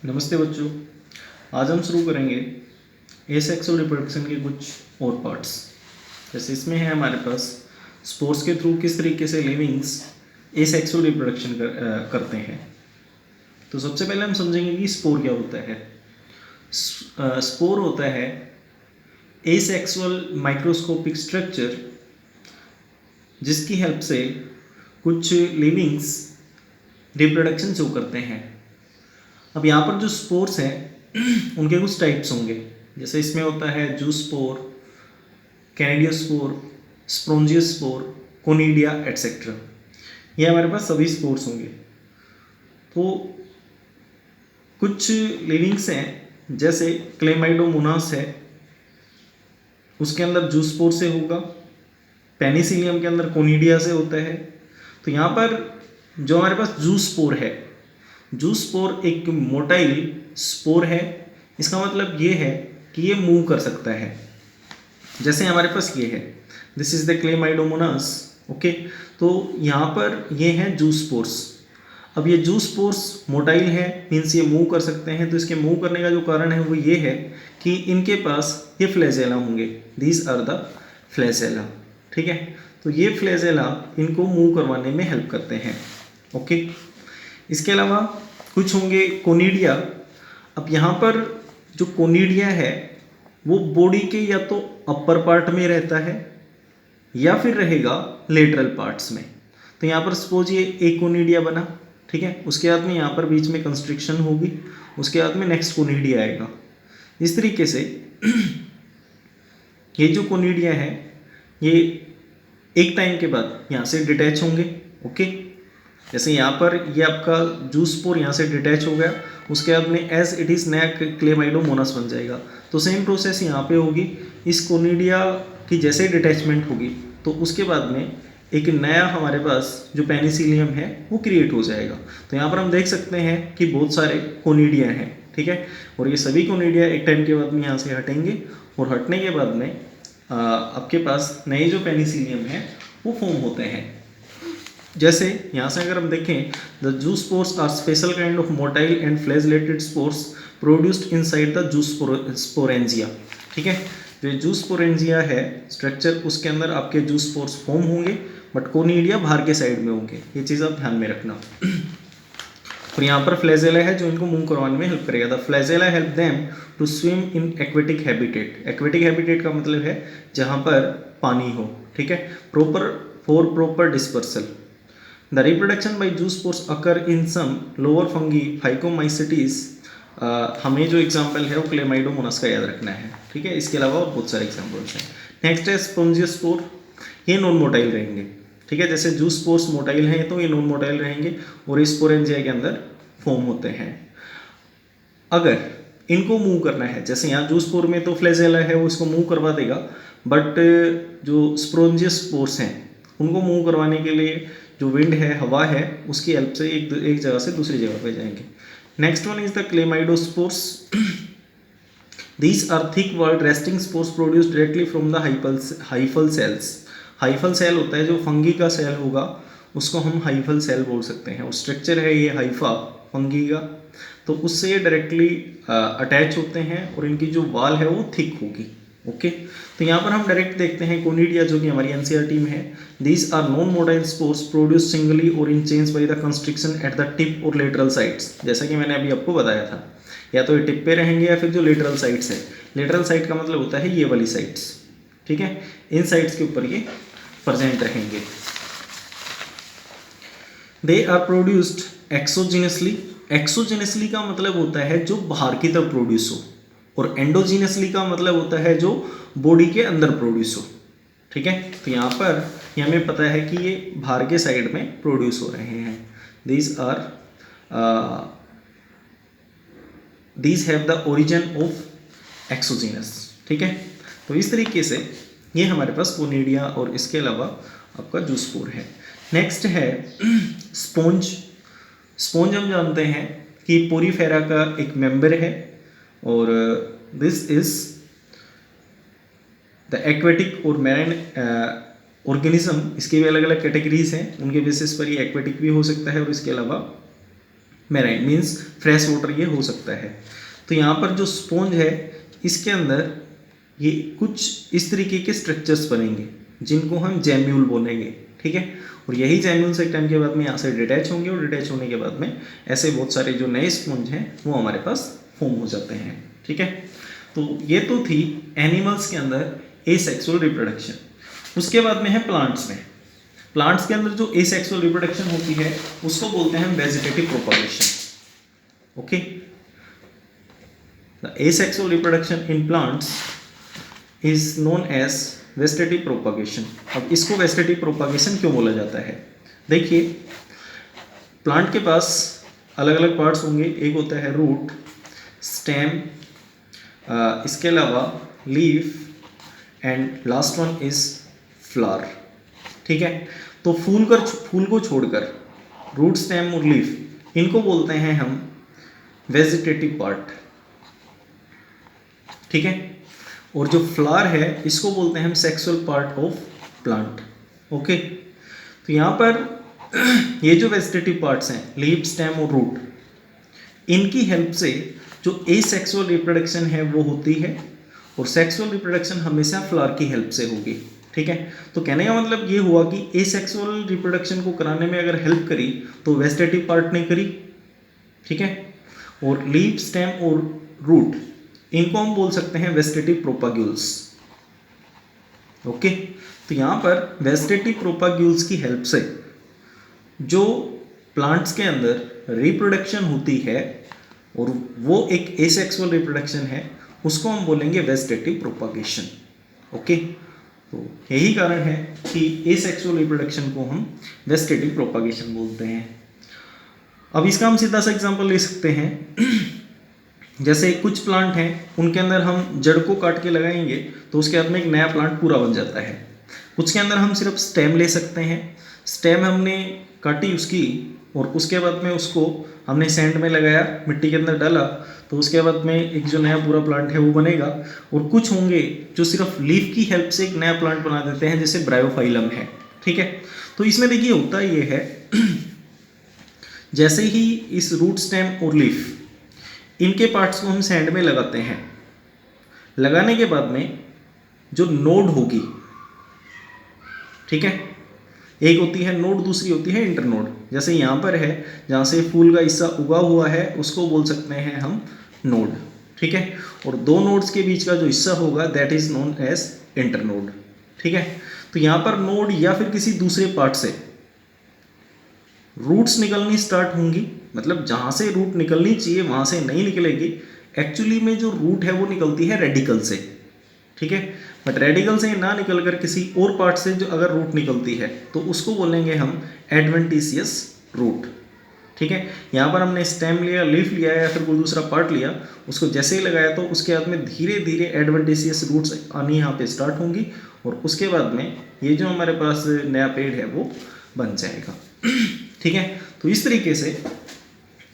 नमस्ते बच्चों। आज हम शुरू करेंगे एसेक्सुअल रिप्रोडक्शन के कुछ और पार्ट्स। जैसे इसमें है हमारे पास स्पोर्स के थ्रू किस तरीके से लिविंग्स एसेक्सुअल रिप्रोडक्शन करते हैं। तो सबसे पहले हम समझेंगे कि स्पोर क्या होता है। स्पोर होता है एसेक्सुअल माइक्रोस्कोपिक स्ट्रक्चर जिसकी हेल्प से कुछ लिविंग्स रिप्रोडक्शन शो करते हैं। अब यहाँ पर जो स्पोर्स हैं उनके कुछ टाइप्स होंगे। जैसे इसमें होता है जूस्पोर, कैनेडियोस्पोर, स्पोंजियोस्पोर, कोनिडिया एटसेट्रा। ये हमारे पास सभी स्पोर्स होंगे। तो कुछ लिविंग्स हैं जैसे क्लेमाइडोमोनास है, उसके अंदर जूस्पोर से होगा। पेनिसिलियम के अंदर कोनिडिया से होता है। तो यहाँ पर जो हमारे पास जूस्पोर है, जूस्पोर एक मोटाइल स्पोर है। इसका मतलब ये है कि ये मूव कर सकता है। जैसे हमारे पास ये है, this is the Chlamydomonas. Okay, तो यहाँ पर ये हैं जूस्पोर्स। अब ये जूस्पोर्स मोटाइल है, मीन्स ये मूव कर सकते हैं। तो इसके मूव करने का जो कारण है वो ये है कि इनके पास ये फ्लैजेला होंगे। These are the flagella. ठीक है, तो ये फ्लैजेला इनको मूव करवाने में हेल्प करते हैं। ओके, इसके अलावा कुछ होंगे कोनिडिया। अब यहाँ पर जो कोनिडिया है वो बॉडी के या तो अपर पार्ट में रहता है या फिर रहेगा लेटरल पार्ट्स में। तो यहाँ पर सपोज ये एक कोनिडिया बना, ठीक है, उसके बाद में यहाँ पर बीच में कंस्ट्रिक्शन होगी, उसके बाद में नेक्स्ट कोनिडिया आएगा। इस तरीके से ये जो कोनिडिया है ये एक टाइम के बाद यहाँ से डिटैच होंगे। ओके, जैसे यहाँ पर ये आपका जूस्पोर यहाँ से डिटैच हो गया, उसके बाद में एज इट इज़ नया क्लेमाइडोमोनास बन जाएगा। तो सेम प्रोसेस यहाँ पे होगी। इस कोनिडिया की जैसे डिटैचमेंट होगी तो उसके बाद में एक नया हमारे पास जो पेनिसिलियम है वो क्रिएट हो जाएगा। तो यहाँ पर हम देख सकते हैं कि बहुत सारे कोनिडिया हैं, ठीक है, और ये सभी कोनिडिया एक टाइम के बाद में यहाँ से हटेंगे और हटने के बाद में आपके पास नए जो पेनिसिलियम है वो फॉर्म होते हैं। जैसे यहाँ से अगर हम देखें, the zoospores are special kind of motile and flagellated spores produced inside the zoosporangia. ठीक है, जो जूस्पोरेंजिया है स्ट्रक्चर, उसके अंदर आपके जूस्पोर्स फॉर्म होंगे, बट कोनिडिया बाहर के साइड में होंगे। ये चीज़ आप ध्यान में रखना। और यहाँ पर फ्लैजेला है जो इनको मूव करवाने में हेल्प करेगा। The flagella help them to swim in aquatic habitat. Aquatic habitat का मतलब है जहाँ पर पानी हो, ठीक है, proper dispersal. The reproduction by zoospores occur in some lower fungi, Phycomycetes। हमें जो एग्जाम्पल है वो क्लेमाइडोमोनास का याद रखना है, ठीक है। इसके अलावा और बहुत सारे एग्जाम्पल्स हैं। नेक्स्ट है स्पोंजियोस्पोर। ये नॉन मोटाइल रहेंगे, ठीक है। जैसे जूस्पोर्स मोटाइल हैं तो ये नॉन मोटाइल रहेंगे और स्पोरेंजिया के अंदर फॉर्म होते हैं। अगर इनको मूव करना है, जैसे यहाँ जूस्पोर में तो फ्लैजेला है वो इसको मूव करवा देगा, बट जो स्पोंजियोस्पोर्स हैं उनको मूव करवाने के लिए जो विंड है, हवा है, उसकी हेल्प से एक जगह से दूसरी जगह पे जाएंगे। Next one is the chlamydospores. These are thick walled resting spores produced directly from the hyphal cells. Hyphal cell होता है जो फंगी का सेल होगा, उसको हम हाइफल सेल बोल सकते हैं। और स्ट्रक्चर है ये हाइफा फंगी का, तो उससे ये डायरेक्टली अटैच होते हैं और इनकी जो वाल है वो थिक होगी। ओके, तो यहाँ पर हम डायरेक्ट देखते हैं कोनिडिया जो कि हमारी एनसीईआरटी में है। These are non motile spores produce singly or in chains by the constriction at the tip or lateral sides. जैसा कि मैंने अभी आपको बताया था, या तो ये टिप पे रहेंगे या फिर जो लेटरल साइड्स है। लेटरल साइड का मतलब होता है ये वाली साइड्स, ठीक है, इन साइड्स के ऊपर ये प्रेजेंट रहेंगे। They are produced एक्सोजिनसली। एक्सोजिनसली का मतलब होता है जो बाहर की तरफ प्रोड्यूस हो, और एंडोजीनसली का मतलब होता है जो बॉडी के अंदर प्रोड्यूस हो, ठीक है। तो यहाँ पर हमें पता है कि ये बाहर के साइड में प्रोड्यूस हो रहे हैं। These have the origin of exogenous, ठीक है। तो इस तरीके से ये हमारे पास कोनिडिया और इसके अलावा आपका जूस्पोर है। नेक्स्ट है स्पोंज। स्पोंज हम जानते हैं कि पोरीफेरा का एक मेंबर है, और दिस इज द एक्वेटिक और मैराइन ऑर्गेनिज्म। इसके भी अलग अलग कैटेगरीज हैं, उनके बेसिस पर ये एक्वेटिक भी हो सकता है और इसके अलावा मेराइन मीन्स फ्रेश वाटर ये हो सकता है। तो यहाँ पर जो स्पॉन्ज है इसके अंदर ये कुछ इस तरीके के स्ट्रक्चर्स बनेंगे जिनको हम जैम्यूल बोलेंगे, ठीक है। और यही जैम्यूल्स एक टाइम के बाद में यहाँ से डिटैच होंगे और डिटैच होने के बाद में ऐसे बहुत सारे जो नए स्पॉन्ज हैं वो हमारे पास फॉर्म हो जाते हैं, ठीक है। तो ये तो थी एनिमल्स के अंदर एसेक्सुअल रिप्रोडक्शन। उसके बाद में है प्लांट्स में। प्लांट्स के अंदर जो एसेक्सुअल रिप्रोडक्शन होती है उसको बोलते हैं vegetative propagation, okay. The asexual reproduction in plants is known as vegetative propagation. अब इसको वेजिटेटिव प्रोपगेशन क्यों बोला जाता है? देखिए, प्लांट के पास अलग अलग पार्ट्स होंगे। एक होता है रूट, स्टेम, इसके अलावा leaf and last one is flower, ठीक है। तो फूल को छोड़कर रूट, स्टेम और लीफ इनको बोलते हैं हम वेजिटेटिव पार्ट, ठीक है। और जो फ्लावर है इसको बोलते हैं हम sexual part of plant, okay. तो यहाँ पर ये जो वेजिटेटिव पार्ट्स हैं लीफ, स्टेम और रूट, इनकी हेल्प से जो एसेक्सुअल रिप्रोडक्शन है वो होती है और सेक्सुअल रिप्रोडक्शन हमेशा फ्लावर की हेल्प से होगी, ठीक है। तो कहने का मतलब ये हुआ कि एसेक्सुअल रिप्रोडक्शन को कराने में अगर हेल्प करी तो वेजिटेटिव पार्ट ने करी, ठीक है। और लीफ, स्टेम और रूट इनको हम बोल सकते हैं वेजिटेटिव प्रोपाग्यूल्स, ओके। तो यहाँ पर वेजिटेटिव प्रोपाग्यूल्स की हेल्प से जो प्लांट्स के अंदर रिप्रोडक्शन होती है और वो एक एसेक्सुअल रिप्रोडक्शन है, उसको हम बोलेंगे वेजिटेटिव प्रोपागेशन, ओके। तो यही कारण है कि एसेक्सुअल रिप्रोडक्शन को हम वेजिटेटिव प्रोपागेशन बोलते हैं। अब इसका हम सीधा सा एग्जांपल ले सकते हैं। जैसे कुछ प्लांट हैं उनके अंदर हम जड़ को काट के लगाएंगे तो उसके बाद में एक नया प्लांट पूरा बन जाता है। कुछ के अंदर हम सिर्फ स्टेम ले सकते हैं, स्टेम हमने काटी उसकी और उसके बाद में उसको हमने सैंड में लगाया, मिट्टी के अंदर डाला, तो उसके बाद में एक जो नया पूरा प्लांट है वो बनेगा। और कुछ होंगे जो सिर्फ लीफ की हेल्प से एक नया प्लांट बना देते हैं, जैसे ब्रायोफाइलम है, ठीक है। तो इसमें देखिए होता ये है जैसे ही इस रूट, स्टेम और लीफ इनके पार्ट्स को हम सैंड में लगाते हैं, लगाने के बाद में जो नोड होगी, ठीक है, एक होती है नोड, दूसरी होती है इंटरनोड। जैसे यहाँ पर है जहाँ से फूल का हिस्सा उगा हुआ है उसको बोल सकते हैं हम नोड, ठीक है। और दो नोड्स के बीच का जो हिस्सा होगा that is known as internode, ठीक है। तो यहाँ पर नोड या फिर किसी दूसरे पार्ट से रूट्स निकलनी स्टार्ट होंगी, मतलब जहाँ से रूट निकलनी चाहिए वहाँ से नहीं निकलेगी। एक्चुअली में जो रूट है वो निकलती है रेडिकल से, ठीक है। बट रेडिकल से ना निकल कर किसी और पार्ट से जो अगर रूट निकलती है तो उसको बोलेंगे हम एडवेंटिशियस रूट, ठीक है। यहाँ पर हमने स्टेम लिया, लीफ लिया या फिर कोई दूसरा पार्ट लिया, उसको जैसे ही लगाया तो उसके बाद में धीरे धीरे एडवेंटिशियस रूट्स आनी यहाँ पे स्टार्ट होंगी और उसके बाद में ये जो हमारे पास नया पेड़ है वो बन जाएगा, ठीक है। तो इस तरीके से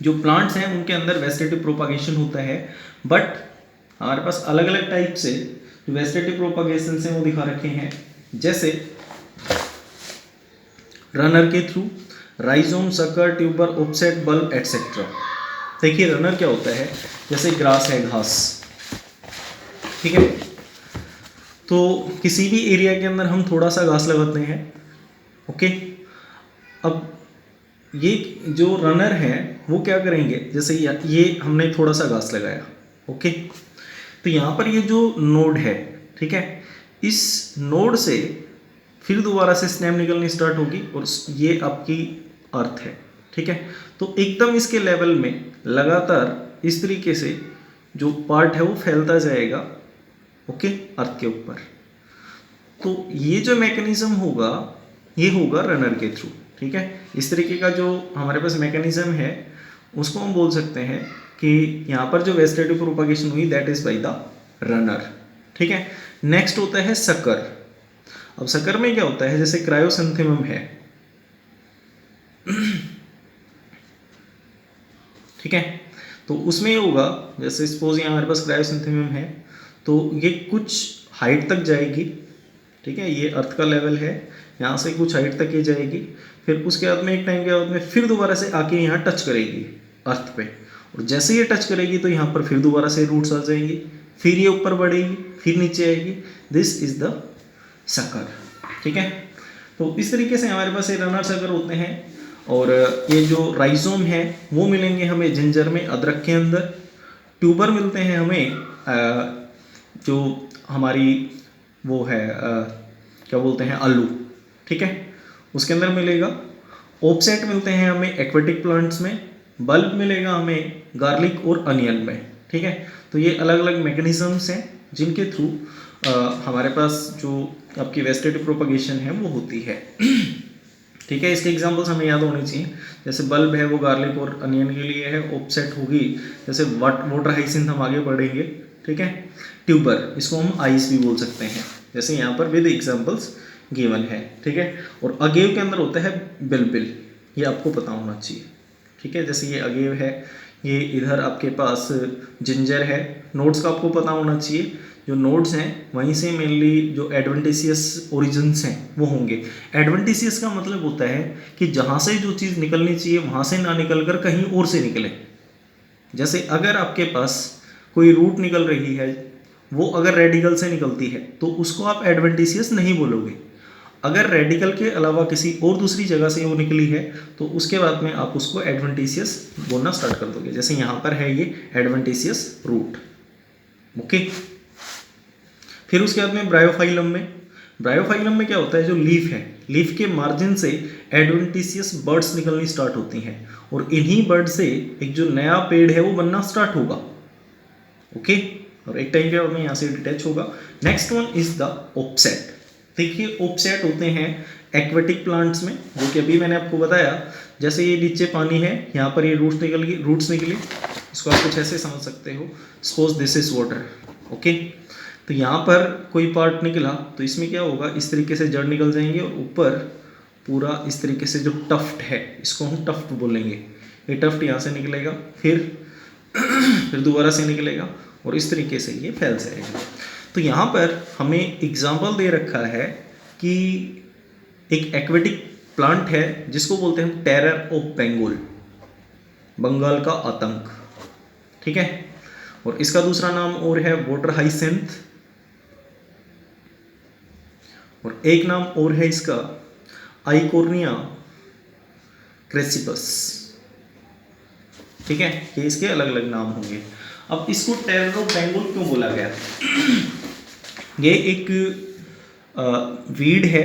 जो प्लांट्स हैं उनके अंदर वेजिटेटिव प्रोपागेशन होता है। बट हमारे पास अलग अलग टाइप से जो वेजिटेटिव प्रोपागेशन से वो दिखा रखे हैं, जैसे रनर के through, rhizome, sucker, tuber, offset, bulb etcetera. देखिए रनर क्या होता है, जैसे ग्रास है, घास, ठीक है। तो किसी भी एरिया के अंदर हम थोड़ा सा घास लगाते हैं, ओके। अब ये जो रनर है वो क्या करेंगे, जैसे ये हमने थोड़ा सा घास लगाया, ओके। तो यहाँ पर ये जो नोड है, ठीक है, इस नोड से फिर दोबारा से स्टेम निकलनी स्टार्ट होगी और ये आपकी अर्थ है, ठीक है। तो एकदम इसके लेवल में लगातार इस तरीके से जो पार्ट है वो फैलता जाएगा, ओके, अर्थ के ऊपर। तो ये जो मैकेनिज्म होगा ये होगा रनर के थ्रू, ठीक है। इस तरीके का जो हमारे पास मैकेनिज्म है उसको हम बोल सकते हैं कि यहाँ पर जो वेजिटेटिव प्रोपागेशन हुई that is by the runner, ठीक है। नेक्स्ट होता है सकर। अब सकर में क्या होता है, जैसे क्रायोसिंथेमम है, ठीक है। तो उसमें ये होगा, जैसे सपोज यहाँ हमारे पास क्रायोसिंथेमम है तो ये कुछ हाइट तक जाएगी, ठीक है। ये अर्थ का लेवल है, यहाँ से कुछ हाइट तक ये जाएगी, फिर उसके बाद में एक टाइम के बाद में फिर दोबारा से आके यहाँ टच करेगी, अर्थ पे, और जैसे ये टच करेगी तो यहाँ पर फिर दोबारा से रूट्स आ जाएंगी, फिर ये ऊपर बढ़ेगी, फिर नीचे आएगी। This is the sucker. ठीक है, तो इस तरीके से हमारे पास ये रनर सकर होते हैं। और ये जो राइजोम है वो मिलेंगे हमें जिंजर में, अदरक के अंदर। ट्यूबर मिलते हैं हमें जो हमारी वो है क्या बोलते हैं, आलू। ठीक है, उसके अंदर मिलेगा। ऑफसेट मिलते हैं हमें एक्वेटिक प्लांट्स में। बल्ब मिलेगा हमें गार्लिक और अनियन में। ठीक है, तो ये अलग अलग मैकेनिज्म्स हैं जिनके थ्रू हमारे पास जो आपकी वेजिटेटिव प्रोपगेशन है वो होती है। ठीक है, इसके एग्जांपल्स हमें याद होने चाहिए। जैसे बल्ब है वो गार्लिक और अनियन के लिए है। ऑफसेट होगी जैसे वाटर हाइसिंथ, हम आगे बढ़ेंगे। ठीक है, ट्यूबर, इसको हम आइस भी बोल सकते हैं, जैसे यहाँ पर विद एग्जांपल्स गिवन है। ठीक है, और अगेव के अंदर होता है बिल्बिल, ये आपको पता होना चाहिए। ठीक है, जैसे ये अगेव है, ये इधर आपके पास जिंजर है। नोड्स का आपको पता होना चाहिए, जो नोड्स हैं वहीं से मेनली जो एडवेंटिशियस ओरिजिन्स हैं वो होंगे। एडवेंटिशियस का मतलब होता है कि जहाँ से जो चीज़ निकलनी चाहिए वहाँ से ना निकल कर कहीं और से निकले। जैसे अगर आपके पास कोई रूट निकल रही है, वो अगर रेडिकल से निकलती है तो उसको आप एडवेंटिशियस नहीं बोलोगे। अगर रेडिकल के अलावा किसी और दूसरी जगह से वो निकली है तो उसके बाद में आप उसको एडवेंटिशियस बोलना स्टार्ट कर दोगे। जैसे यहाँ पर है ये एडवेंटिशियस रूट। ओके, फिर उसके बाद में ब्रायोफाइलम में क्या होता है, जो लीफ है, लीफ के मार्जिन से एडवेंटिशियस बर्ड्स निकलनी स्टार्ट होती हैं, और इन्हीं बर्ड से एक जो नया पेड़ है वो बनना स्टार्ट होगा। ओके, और एक टाइम के बाद में यहाँ से डिटैच होगा। Next one is the offset. देखिए, ऑफसेट होते हैं एक्वेटिक प्लांट्स में, जो कि अभी मैंने आपको बताया। जैसे ये नीचे पानी है, यहाँ पर ये रूट्स निकली, इसको आप कुछ ऐसे समझ सकते हो। Suppose this is water. Okay, तो यहाँ पर कोई पार्ट निकला तो इसमें क्या होगा, इस तरीके से जड़ निकल जाएंगे, और ऊपर पूरा इस तरीके से जो टफ्ट है, इसको हम टफ्ट बोलेंगे। ये टफ्ट यहाँ से निकलेगा, फिर दोबारा से निकलेगा, और इस तरीके से ये फैल जाएगा। तो यहाँ पर हमें एग्जाम्पल दे रखा है कि एक एक्वेटिक प्लांट है जिसको बोलते हैं टेरर ऑफ बेंगोल, बंगाल का आतंक। ठीक है, और इसका दूसरा नाम और है वाटर हाइसिंथ, और एक नाम और है इसका आइकोर्निया क्रेसिपस। ठीक है, ये इसके अलग अलग नाम होंगे। अब इसको टेरर ऑफ बेंगोल क्यों बोला गया? ये एक वीड है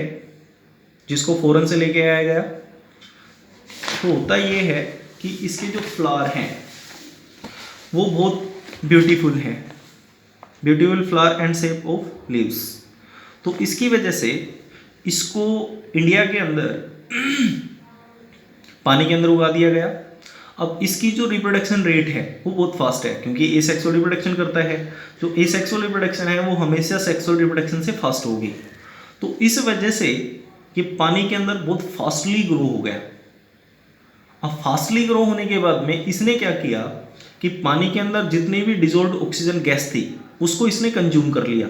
जिसको फॉरेन से लेके आया गया। तो होता ये है कि इसके जो फ्लावर हैं वो बहुत ब्यूटीफुल हैं, beautiful flower and shape of leaves. तो इसकी वजह से इसको इंडिया के अंदर पानी के अंदर उगा दिया गया। अब इसकी जो रिप्रोडक्शन रेट है वो बहुत फास्ट है, क्योंकि एसेक्सुअल रिप्रोडक्शन करता है। जो एसेक्सुअल रिप्रोडक्शन है वो हमेशा सेक्सुअल रिप्रोडक्शन से फास्ट होगी। तो इस वजह से ये पानी के अंदर बहुत फास्टली ग्रो हो गया। अब फास्टली ग्रो होने के बाद में इसने क्या किया कि पानी के अंदर जितनी भी डिजोल्व्ड ऑक्सीजन गैस थी उसको इसने कंज्यूम कर लिया,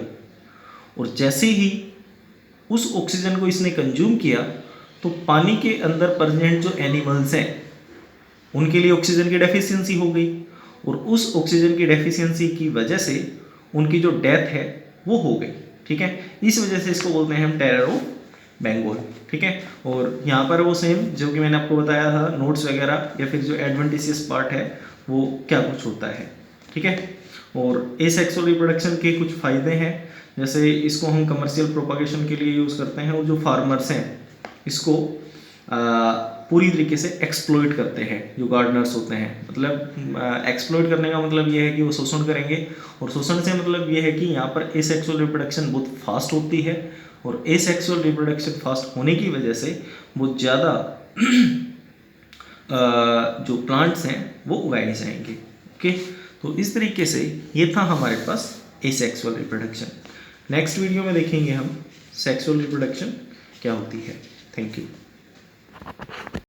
और जैसे ही उस ऑक्सीजन को इसने कंज्यूम किया तो पानी के अंदर प्रेजेंट जो एनिमल्स हैं उनके लिए ऑक्सीजन की डेफिशिएंसी हो गई, और उस ऑक्सीजन की डेफिशिएंसी की वजह से उनकी जो डेथ है वो हो गई। ठीक है, इस वजह से इसको बोलते हैं हम टेरर ऑफ बेंगोल। ठीक है, और यहाँ पर वो सेम जो कि मैंने आपको बताया था, नोट्स वगैरह या फिर जो एडवेंटिशियस पार्ट है वो क्या कुछ होता है। ठीक है, और एसेक्सुअल रिप्रोडक्शन के कुछ फ़ायदे हैं, जैसे इसको हम कमर्शियल प्रोपागेशन के लिए यूज़ करते हैं, और जो फार्मर्स हैं इसको पूरी तरीके से एक्सप्लॉइट करते हैं, जो गार्डनर्स होते हैं। मतलब एक्सप्लॉइट करने का मतलब ये है कि वो शोषण करेंगे, और शोषण से मतलब ये है कि यहाँ पर एसेक्सुअल रिप्रोडक्शन बहुत फास्ट होती है, और एसेक्सुअल रिप्रोडक्शन फास्ट होने की वजह से बहुत ज़्यादा जो प्लांट्स हैं वो उगाए जाएंगे। ओके, तो इस तरीके से ये था हमारे पास एसेक्सुअल रिप्रोडक्शन। नेक्स्ट वीडियो में देखेंगे हम सेक्सुअल रिप्रोडक्शन क्या होती है। Thank you.